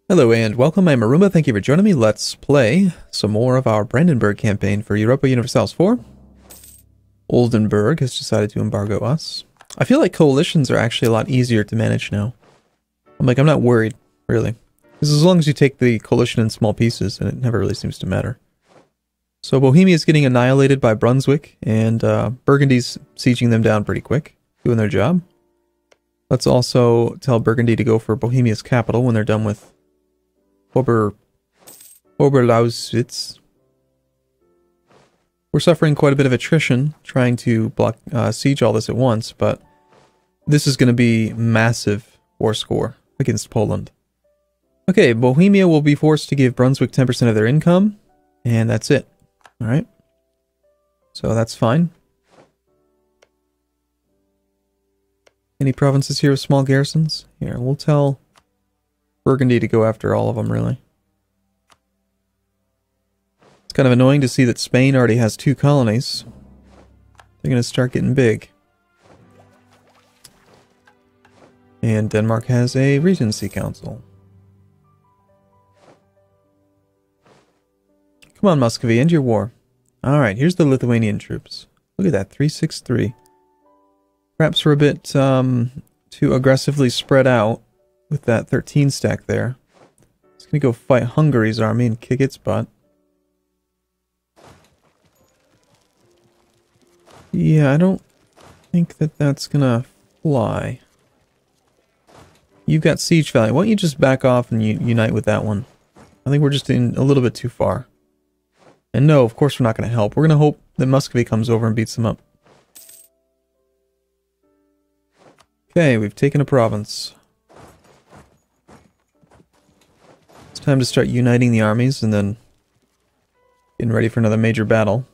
Hello and welcome, I'm Arumba, thank you for joining me. Let's play some more of our Brandenburg campaign for Europa Universalis IV. Oldenburg has decided to embargo us. I feel like coalitions are actually a lot easier to manage now. I'm not worried, really. Because as long as you take the coalition in small pieces, and it never really seems to matter. So Bohemia is getting annihilated by Brunswick, and Burgundy's sieging them down pretty quick, doing their job. Let's also tell Burgundy to go for Bohemia's capital when they're done with Oberlausitz. We're suffering quite a bit of attrition trying to block siege all this at once, but this is going to be massive war score against Poland. Okay, Bohemia will be forced to give Brunswick 10% of their income, and that's it. Alright. So that's fine. Any provinces here with small garrisons? Here, we'll tell Burgundy to go after all of them, really. It's kind of annoying to see that Spain already has 2 colonies. They're going to start getting big. And Denmark has a Regency Council. Come on, Muscovy, end your war. Alright, here's the Lithuanian troops. Look at that, 363. Perhaps we're a bit too aggressively spread out with that 13 stack there. It's going to go fight Hungary's army and kick its butt. Yeah, I don't think that that's going to fly. You've got siege value. Why don't you just back off and unite with that one? I think we're just in a little bit too far. And no, of course we're not going to help. We're going to hope that Muscovy comes over and beats them up. Okay, we've taken a province. It's time to start uniting the armies and then getting ready for another major battle.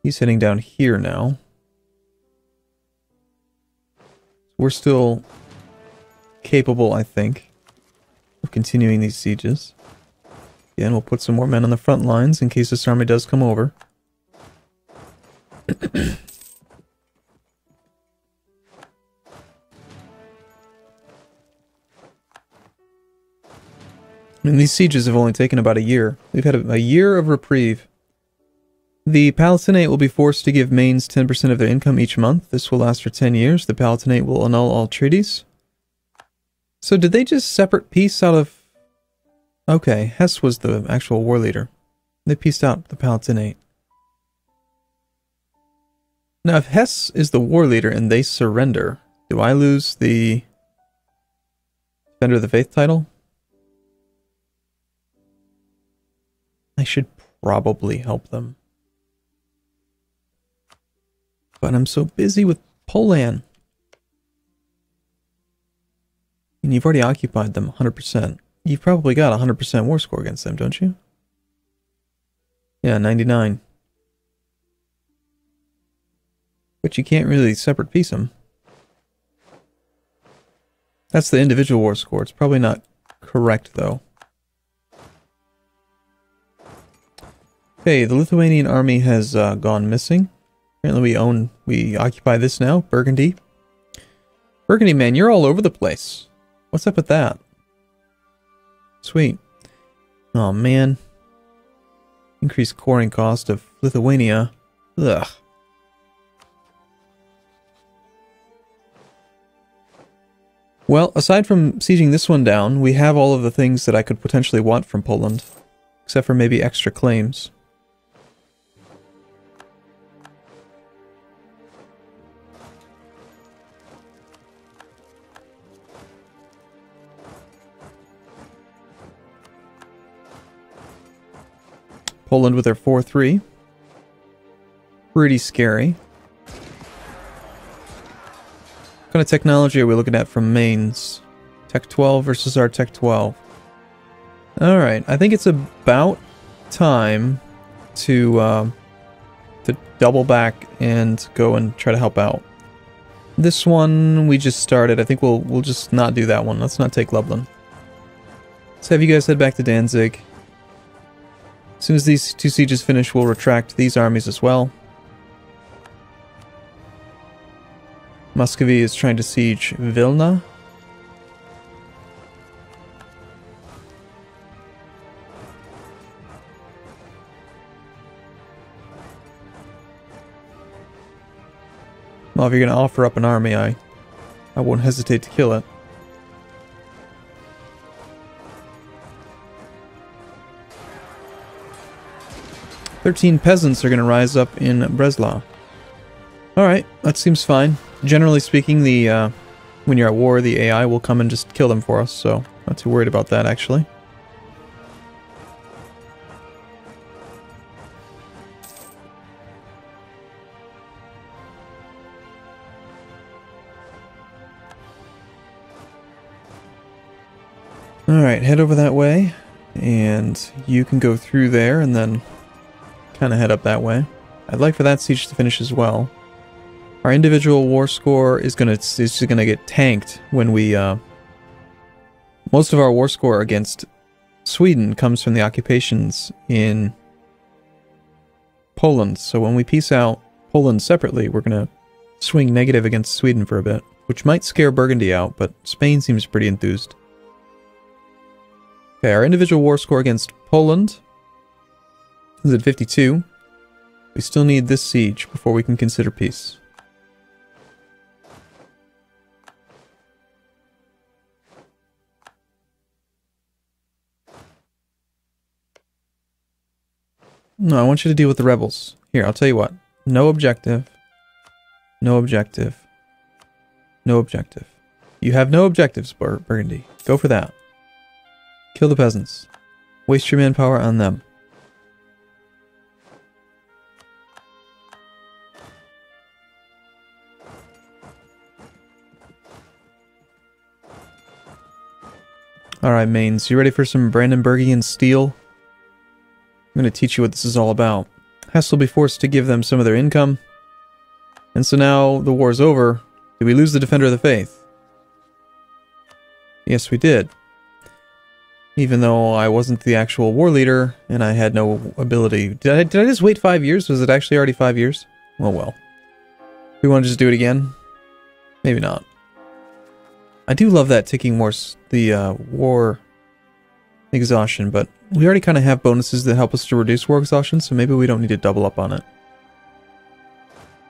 He's heading down here now. We're still capable, I think, of continuing these sieges. Again, we'll put some more men on the front lines in case this army does come over. And these sieges have only taken about a year. We've had a year of reprieve. The Palatinate will be forced to give Mainz 10% of their income each month. This will last for 10 years. The Palatinate will annul all treaties. So did they just separate peace out of... Okay, Hesse was the actual war leader. They pieced out the Palatinate. Now if Hesse is the war leader and they surrender, do I lose the Defender of the Faith title? I should probably help them. But I'm so busy with Poland. And you've already occupied them 100%. You've probably got a 100% war score against them, don't you? Yeah, 99. But you can't really separate peace them. That's the individual war score. It's probably not correct, though. Okay, the Lithuanian army has gone missing. Apparently we occupy this now, Burgundy. Burgundy, man, you're all over the place. What's up with that? Sweet. Oh, man. Increased coring cost of Lithuania. Ugh. Well, aside from sieging this one down, we have all of the things that I could potentially want from Poland. Except for maybe extra claims. Poland with their 4-3. Pretty scary. What kind of technology are we looking at from Mainz? Tech 12 versus our Tech 12. Alright, I think it's about time to double back and go and try to help out. This one we just started. I think we'll just not do that one. Let's not take Lublin. Let's have you guys head back to Danzig. As soon as these 2 sieges finish, we'll retract these armies as well. Muscovy is trying to siege Vilna. Well, if you're going to offer up an army, I won't hesitate to kill it. "13 peasants are going to rise up in Breslau." Alright, that seems fine. Generally speaking, the when you're at war, the AI will come and just kill them for us, so not too worried about that, actually. Alright, head over that way, and you can go through there and then kind of head up that way. I'd like for that siege to finish as well. Our individual war score is just gonna get tanked when we most of our war score against Sweden comes from the occupations in Poland. So when we peace out Poland separately, we're gonna swing negative against Sweden for a bit, which might scare Burgundy out, but Spain seems pretty enthused. Okay, our individual war score against Poland is at 52. We still need this siege before we can consider peace. No, I want you to deal with the rebels. Here, I'll tell you what. No objective. No objective. No objective. You have no objectives, Burgundy. Go for that. Kill the peasants. Waste your manpower on them. Alright, Mainz, you ready for some Brandenburgian steel? I'm going to teach you what this is all about. Hesse will be forced to give them some of their income. And so now the war's over. Did we lose the Defender of the Faith? Yes, we did. Even though I wasn't the actual war leader, and I had no ability. Did I just wait 5 years? Was it actually already 5 years? Oh well. We want to just do it again? Maybe not. I do love that ticking war exhaustion, but we already kind of have bonuses that help us to reduce war exhaustion, so maybe we don't need to double up on it.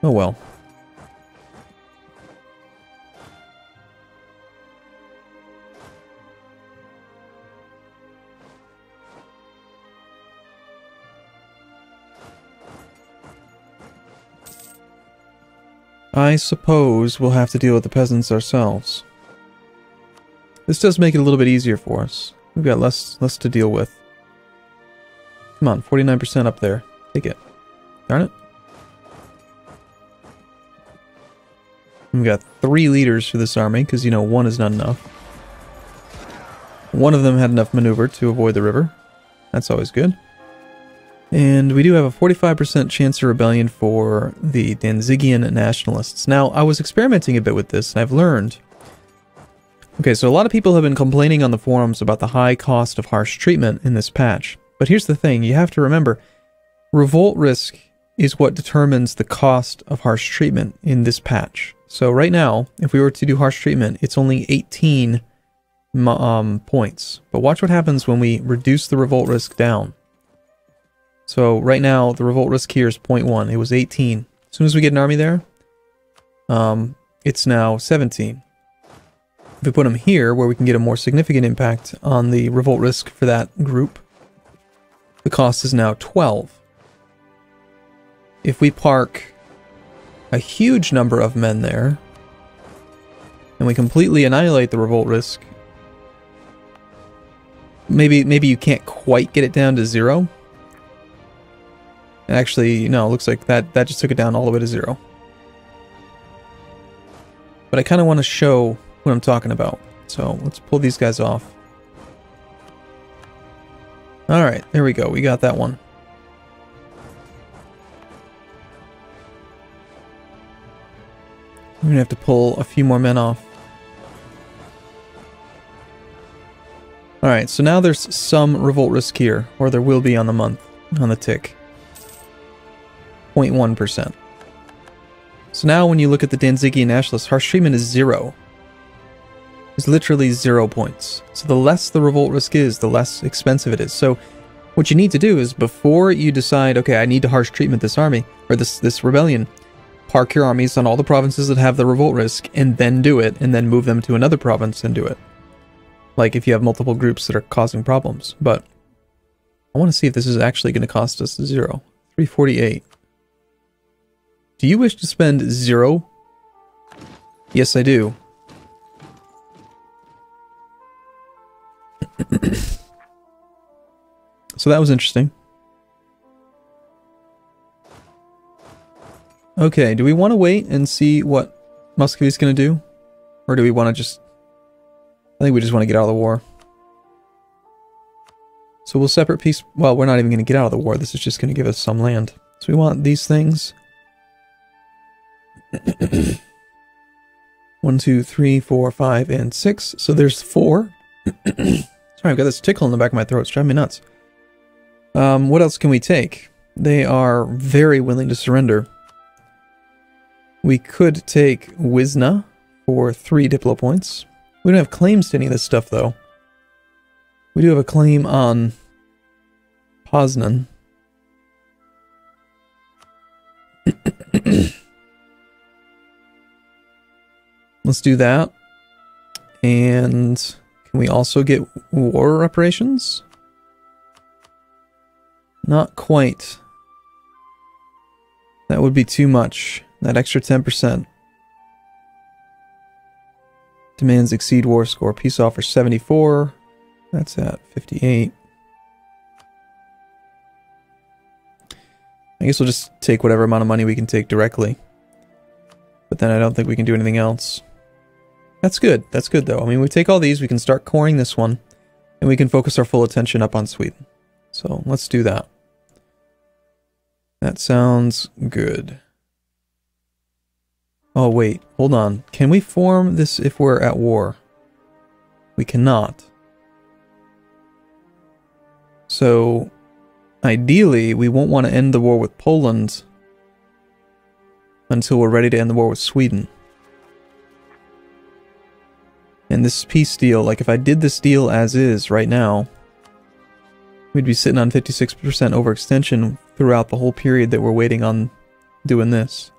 Oh well. I suppose we'll have to deal with the peasants ourselves. This does make it a little bit easier for us. We've got less to deal with. Come on, 49% up there. Take it. Darn it. We've got 3 leaders for this army, because, you know, 1 is not enough. One of them had enough maneuver to avoid the river. That's always good. And we do have a 45% chance of rebellion for the Danzigian nationalists. Now, I was experimenting a bit with this, and I've learned... Okay, so a lot of people have been complaining on the forums about the high cost of harsh treatment in this patch. But here's the thing, you have to remember, revolt risk is what determines the cost of harsh treatment in this patch. So right now, if we were to do harsh treatment, it's only 18 points. But watch what happens when we reduce the revolt risk down. So right now, the revolt risk here is 0.1. It was 18. As soon as we get an army there, it's now 17. If we put them here, where we can get a more significant impact on the revolt risk for that group, the cost is now 12. If we park a huge number of men there, and we completely annihilate the revolt risk, maybe you can't quite get it down to 0. Actually, no, it looks like that just took it down all the way to 0. But I kind of want to show what I'm talking about. So let's pull these guys off. Alright, there we go. We got that one. We're going to have to pull a few more men off. Alright, so now there's some revolt risk here, or there will be on the month, on the tick. 0.1%. So now when you look at the Danzigian nationalists, harsh treatment is 0. It's literally 0 points. So the less the revolt risk is, the less expensive it is. So what you need to do is, before you decide, okay, I need to harsh treatment this army, or this rebellion, park your armies on all the provinces that have the revolt risk, and then do it, and then move them to another province and do it. Like if you have multiple groups that are causing problems. But I want to see if this is actually going to cost us 0. 348. Do you wish to spend 0? Yes, I do. So that was interesting. Okay, do we want to wait and see what Muscovy's going to do? Or do we want to just... I think we just want to get out of the war. So we'll separate peace... Well, we're not even going to get out of the war. This is just going to give us some land. So we want these things. 1, 2, 3, 4, 5, and 6. So there's 4. Sorry, I've got this tickle in the back of my throat. It's driving me nuts. What else can we take? They are very willing to surrender. We could take Wisna for 3 Diplo points. We don't have claims to any of this stuff, though. We do have a claim on Poznan. Let's do that. And can we also get war reparations? Not quite. That would be too much. That extra 10%. Demands exceed war score. Peace offer 74. That's at 58. I guess we'll just take whatever amount of money we can take directly. But then I don't think we can do anything else. That's good. That's good, though. I mean, we take all these, we can start coring this one, and we can focus our full attention up on Sweden. So let's do that. That sounds good. Oh, wait. Hold on. Can we form this if we're at war? We cannot. So, ideally, we won't want to end the war with Poland until we're ready to end the war with Sweden. And this peace deal, like if I did this deal as is right now, we'd be sitting on 56% overextension throughout the whole period that we're waiting on doing this.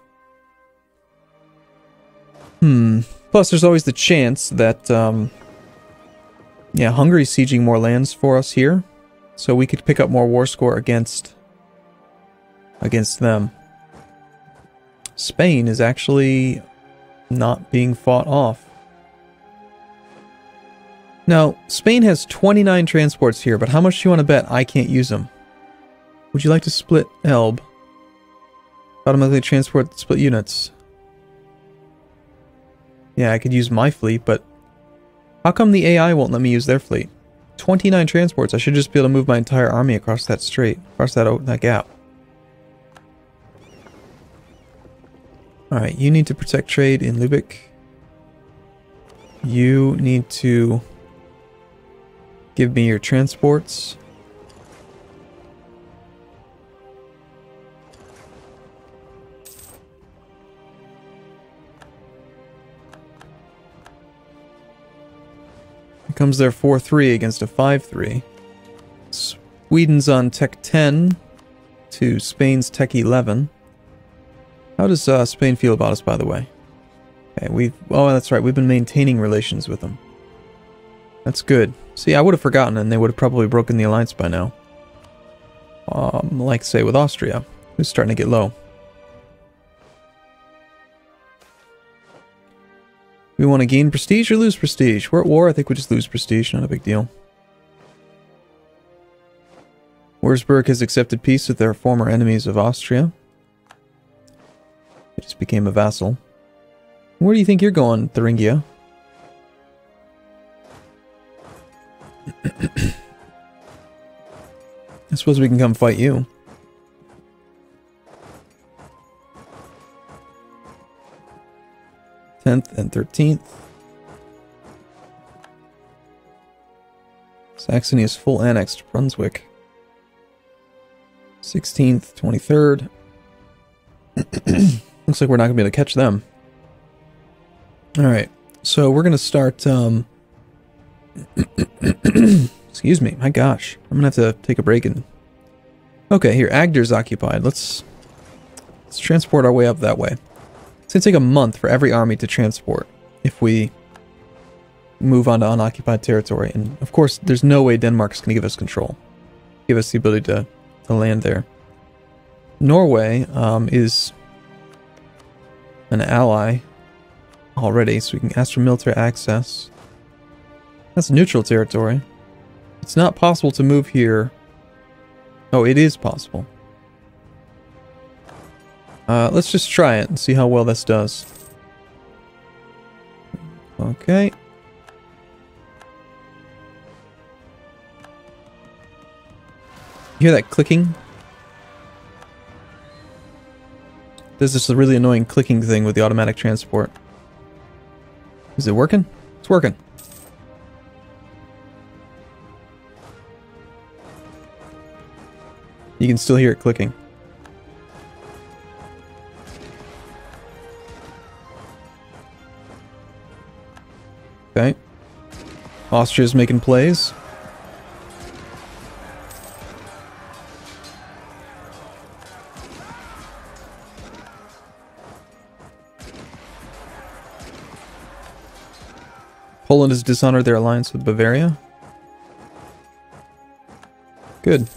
Plus, there's always the chance that, yeah, Hungary's sieging more lands for us here, so we could pick up more war score against them. Spain is actually not being fought off. Now, Spain has 29 transports here, but how much do you want to bet I can't use them? Would you like to split Elbe? Automatically transport split units. Yeah, I could use my fleet, but how come the AI won't let me use their fleet? 29 transports. I should just be able to move my entire army across that strait, across that gap. Alright, you need to protect trade in Lübeck. You need to give me your transports. Here comes their 4-3 against a 5-3. Sweden's on Tech 10 to Spain's Tech 11. How does Spain feel about us, by the way? Okay, oh, that's right, we've been maintaining relations with them. That's good. See, I would have forgotten, and they would have probably broken the alliance by now. Like, say, with Austria, who's starting to get low. We want to gain prestige or lose prestige? We're at war, I think we just lose prestige, not a big deal. Wurzburg has accepted peace with their former enemies of Austria. It just became a vassal. Where do you think you're going, Thuringia? I suppose we can come fight you. Tenth and 13th. Saxony is full annexed to Brunswick. 16th, 23rd. Looks like we're not going to be able to catch them. Alright, so we're going to start... Excuse me, my gosh. I'm going to have to take a break and... Okay, here, Agder's occupied. Let's transport our way up that way. It's going to take a month for every army to transport if we move on to unoccupied territory. And of course, there's no way Denmark's going to give us control. Give us the ability to land there. Norway is an ally already, so we can ask for military access. That's neutral territory. It's not possible to move here. Oh, it is possible. Let's just try it and see how well this does. Okay. You hear that clicking? There's this really annoying clicking thing with the automatic transport. Is it working? It's working. You can still hear it clicking. Okay. Austria's making plays. Poland has dishonored their alliance with Bavaria. Good.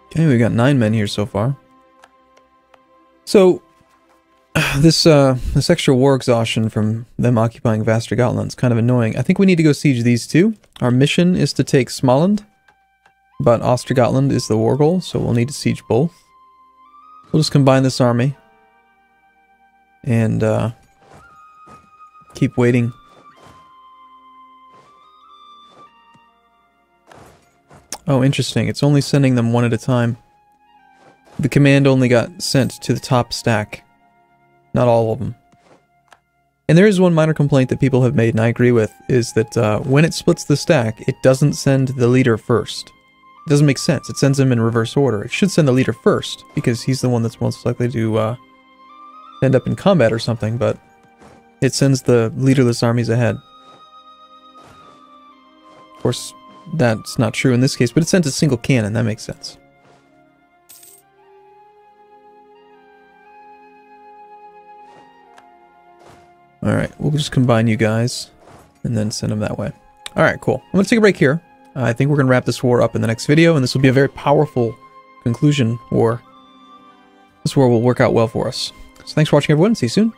Okay, we got 9 men here so far. So, this extra war exhaustion from them occupying Västergötland is kind of annoying. I think we need to go siege these two. Our mission is to take Småland, but Östergötland is the war goal, so we'll need to siege both. We'll just combine this army and keep waiting. Oh, interesting. It's only sending them one at a time. The command only got sent to the top stack. Not all of them. And there is one minor complaint that people have made, and I agree with, is that when it splits the stack, it doesn't send the leader first. It doesn't make sense. It sends him in reverse order. It should send the leader first, because he's the one that's most likely to end up in combat or something, but it sends the leaderless armies ahead. Of course, that's not true in this case, but it sent a single cannon. That makes sense. Alright, we'll just combine you guys and then send them that way. Alright, cool. I'm going to take a break here. I think we're going to wrap this war up in the next video, and this will be a very powerful conclusion war. This war will work out well for us. So thanks for watching, everyone. See you soon.